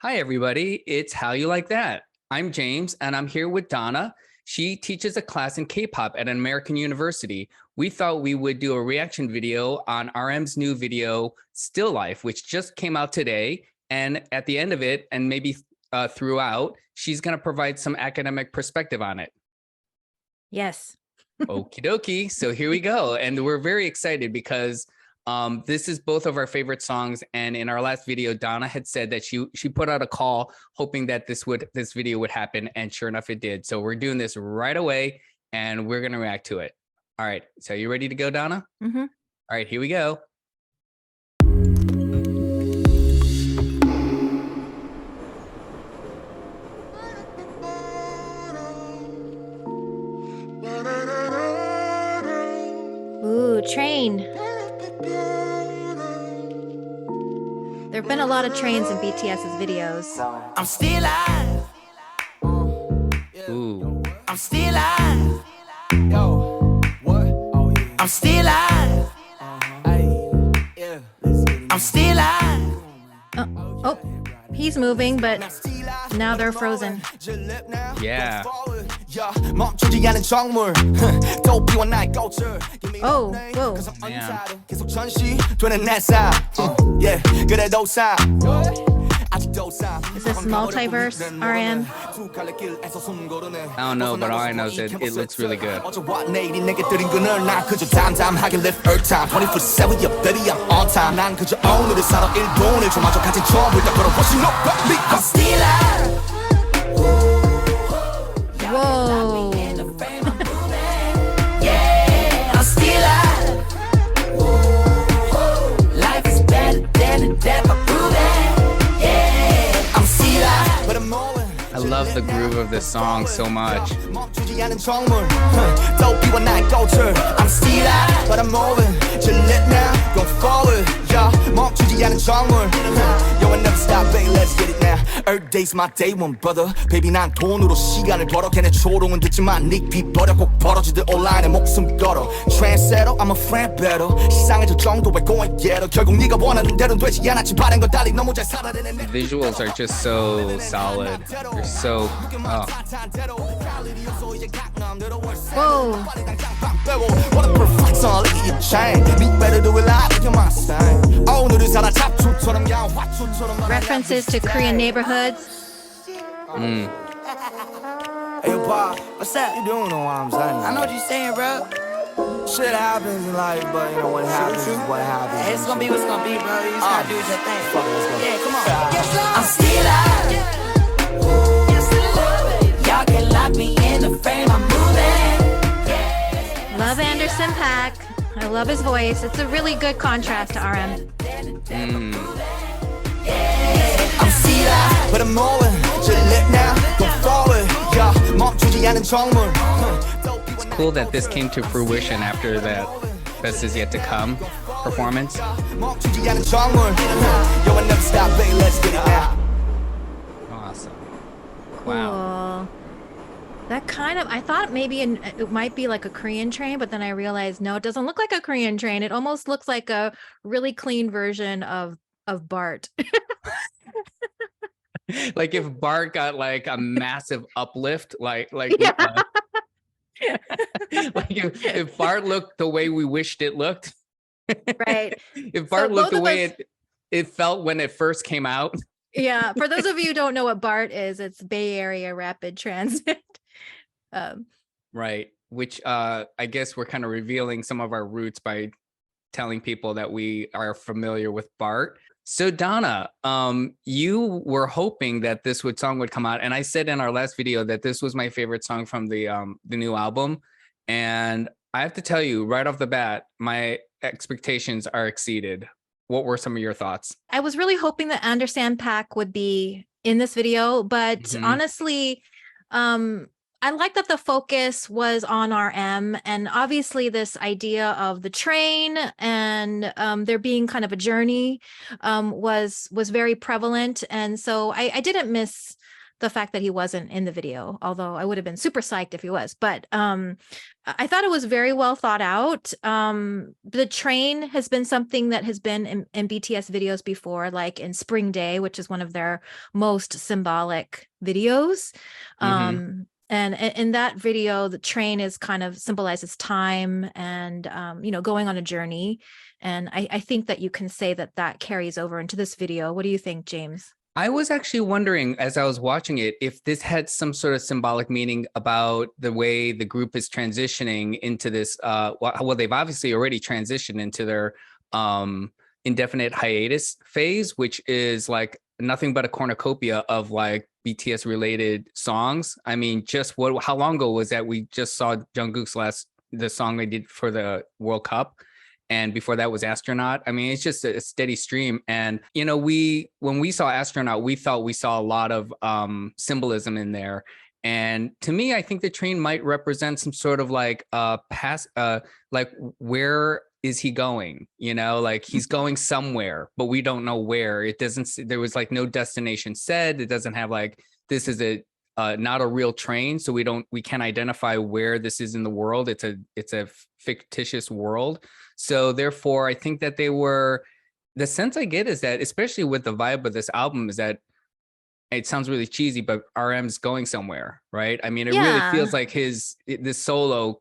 Hi, everybody. It's Hallyu Like That. I'm James, and I'm here with Donna. She teaches a class in K-pop at an American university. We thought we would do a reaction video on RM's new video, Still Life, which just came out today. And at the end of it, and maybe throughout, she's going to provide some academic perspective on it. Yes. Okie dokie. So here we go. And we're very excited because this is both of our favorite songs. And in our last video, Donna had said that she put out a call hoping that this video would happen. And sure enough, it did. So we're doing this right away and we're going to react to it. All right. So you ready to go, Donna? Mm-hmm. All right, here we go. Ooh, train. There have been a lot of trains in BTS's videos. I'm still alive. Ooh. I'm still alive. Yo, what? Oh, yeah. I'm still alive. Yeah. I'm still alive. Oh, he's moving, but now they're frozen. Yeah. Oh, whoa. Is this multiverse, RM? I don't know, but all I know is that it looks really good. Whoa. Yeah, I'm still alive. Life is better than the death of proving. Yeah, I'm still alive. But I'm I love the groove of this song so much. I'm still alive, but I'm moving. Gillette now, go forward. Yeah, 멈추지 않은 정물. Yo, I never stop, baby, let's get it now. Earth day's my day one, brother. Baby, 난 돈으로 시간을 벌어. 걔네 초롱은 듣지만 네 귀 버려. 꼭 벌어지듯 온라인에 목숨 걸어. Trendsetter, I'm a friend better. 시상의 저 정도에 going get it. 결국 네가 원하는 대로는 되지 않았지. 바른 건 달리 너무 잘 살아내는 내. Visuals are just so solid. They're so Whoa. What a perfect song, look at your chain. Me better do it live with your mind same. 오늘은 살아 잡초처럼 야 화초처럼. References to Korean neighborhoods. Hey, Pop, what's up? You doing know what I'm saying? I know what you're saying, bro. Shit happens in life, but you know what happens is what happens. Hey, it's gonna be what's gonna be, bro. You just gotta do your thing. Fuck it, let's go. Yeah, come on. I'm still alive. Y'all can lock me in the frame, I'm moving. Love Anderson.Paak. I love his voice. It's a really good contrast to RM. I'm still alive, but I'm moving. Gillette now, go forward. Yeah, 멈추지 않은 정물. It's cool that this came to fruition after that Best Is Yet to Come performance. 멈추지 않은 정물. Yo, I never stop, baby, let's get it now. Awesome. Wow. Cool. That kind of, I thought maybe it might be like a Korean train, but then I realized, no, it doesn't look like a Korean train. It almost looks like a really clean version of Bart. Like if Bart got like a massive uplift, like Yeah. like if Bart looked the way we wished it looked. Right. If Bart So looked the both of way us- it felt when it first came out. Yeah. For those of you who don't know what BART is, it's Bay Area Rapid Transit. Right. Which I guess we're kind of revealing some of our roots by telling people that we are familiar with Bart. So Donna, you were hoping that this song would come out, and I said in our last video that this was my favorite song from the new album, and I have to tell you right off the bat, my expectations are exceeded. What were some of your thoughts? I was really hoping that Anderson.Paak would be in this video, but honestly, I like that the focus was on RM, and obviously this idea of the train and there being kind of a journey was very prevalent, and so I didn't miss the fact that he wasn't in the video, although I would have been super psyched if he was. But I thought it was very well thought out. The train has been something that has been in BTS videos before, like in Spring Day, which is one of their most symbolic videos. Mm-hmm. And in that video, the train is kind of symbolizes time and, going on a journey. And I think that you can say that that carries over into this video. What do you think, James? I was actually wondering as I was watching it if this had some sort of symbolic meaning about the way the group is transitioning into this. Well, they've obviously already transitioned into their indefinite hiatus phase, which is like nothing but a cornucopia of like BTS related songs. I mean, how long ago was that we just saw Jungkook's the song they did for the World Cup? And before that was Astronaut. I mean, it's just a steady stream. And, when we saw Astronaut, we thought we saw a lot of symbolism in there. And to me, I think the train might represent some sort of like like where is he going? Like he's going somewhere, but we don't know where. There was like no destination said. It doesn't have like, this is not a real train. So we can't identify where this is in the world. It's a fictitious world. So therefore, I think that the sense I get is that, especially with the vibe of this album, is that it sounds really cheesy, but RM's going somewhere, right? I mean, it really feels like this solo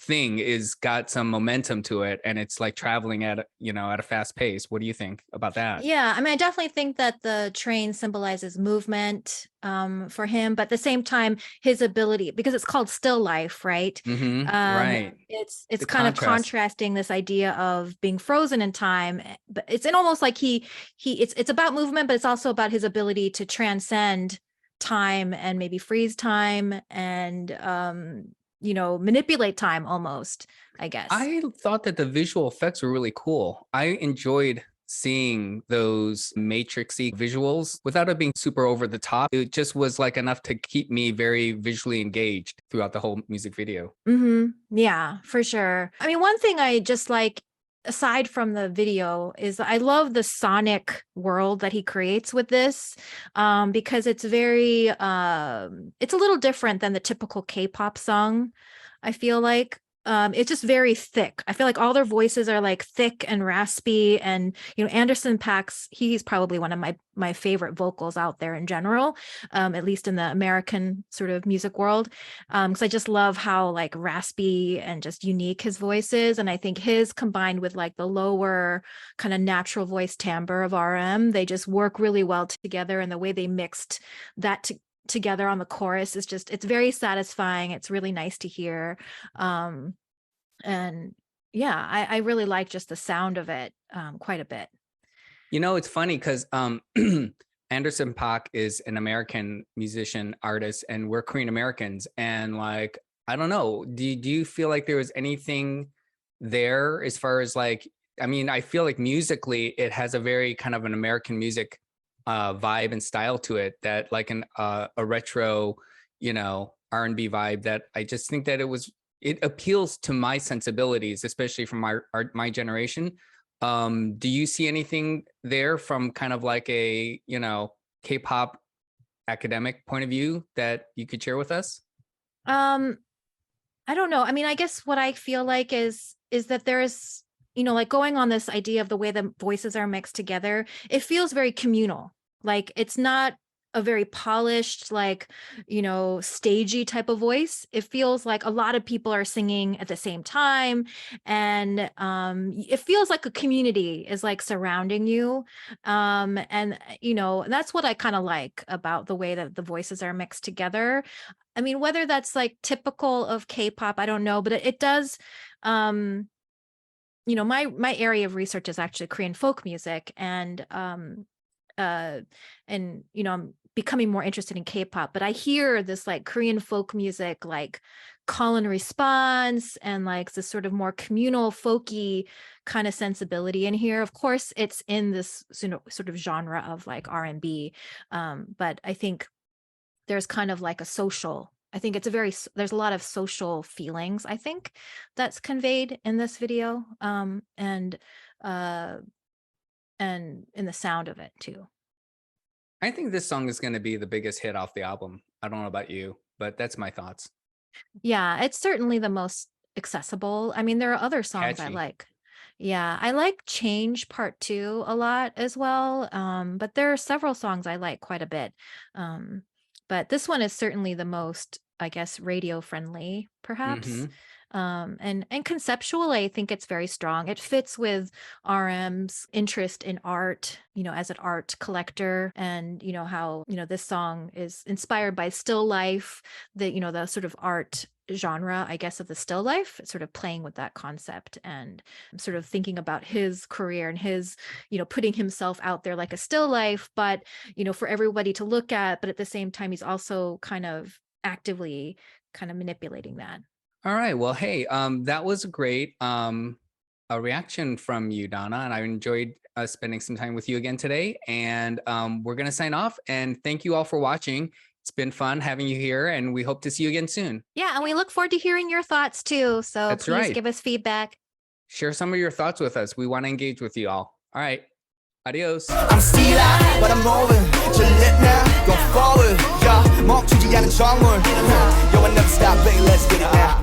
thing is got some momentum to it, and it's like traveling at a fast pace. What do you think about that? Yeah, I mean, I definitely think that the train symbolizes movement for him, but at the same time, his ability, because it's called Still Life, right? Mm-hmm. Right. It's The kind of contrast. contrasting this idea of being frozen in time, but it's in almost like it's about movement, but it's also about his ability to transcend time and maybe freeze time and manipulate time almost, I guess. I thought that the visual effects were really cool. I enjoyed seeing those matrixy visuals without it being super over the top. It just was like enough to keep me very visually engaged throughout the whole music video. Yeah, for sure. I mean, one thing I just like, aside from the video, is I love the sonic world that he creates with this, because it's very it's a little different than the typical K-pop song. I feel like it's just very thick. I feel like all their voices are like thick and raspy, and Anderson.Paak's, he's probably one of my favorite vocals out there in general, at least in the American sort of music world, because I just love how like raspy and just unique his voice is. And I think his, combined with like the lower kind of natural voice timbre of RM, they just work really well together, and the way they mixed that together on the chorus is just, it's very satisfying. It's really nice to hear. And yeah, I really like just the sound of it quite a bit. It's funny because Anderson.Paak is an American musician artist, and we're Korean Americans. And like, I don't know, do you feel like there was anything there as far as like, I mean, I feel like musically it has a very kind of an American music vibe and style to it, that like a retro, R&B vibe, that I just think that it appeals to my sensibilities, especially from my generation. Do you see anything there from kind of like a, K-pop academic point of view that you could share with us? I don't know. I mean, I guess what I feel like is that there is, like going on this idea of the way the voices are mixed together, it feels very communal. Like it's not a very polished, like, stagey type of voice. It feels like a lot of people are singing at the same time. And it feels like a community is like surrounding you. And that's what I kind of like about the way that the voices are mixed together. I mean, whether that's like typical of K-pop, I don't know, but it does, my area of research is actually Korean folk music, and I'm becoming more interested in K-pop, but I hear this like Korean folk music, like call and response, and like this sort of more communal folky kind of sensibility in here. Of course, it's in this sort of genre of like R&B, but I think there's kind of like I think there's a lot of social feelings, I think, that's conveyed in this video, and in the sound of it too. I think this song is going to be the biggest hit off the album. I don't know about you, but that's my thoughts. Yeah, it's certainly the most accessible. I mean, there are other songs I Catchy. like. Yeah, I like Change Part 2 a lot as well. But there are several songs I like quite a bit. But this one is certainly the most, I guess, radio friendly, perhaps. Hmm. And conceptually, I think it's very strong. It fits with RM's interest in art, as an art collector, and how this song is inspired by still life, the sort of art genre, I guess, of the still life, sort of playing with that concept and sort of thinking about his career and his, putting himself out there like a still life, but for everybody to look at, but at the same time, he's also kind of actively kind of manipulating that. All right. Well, hey, that was great. A reaction from you, Donna, and I enjoyed spending some time with you again today. And we're going to sign off. And thank you all for watching. It's been fun having you here, and we hope to see you again soon. Yeah, and we look forward to hearing your thoughts too. So That's please right. give us feedback. Share some of your thoughts with us. We want to engage with you all. All right. Adios. I'm still out, but I'm moving. Gillette now, go forward. Yeah, 멈추지 않은 정월. Yo, I never stop, baby, let's get it now.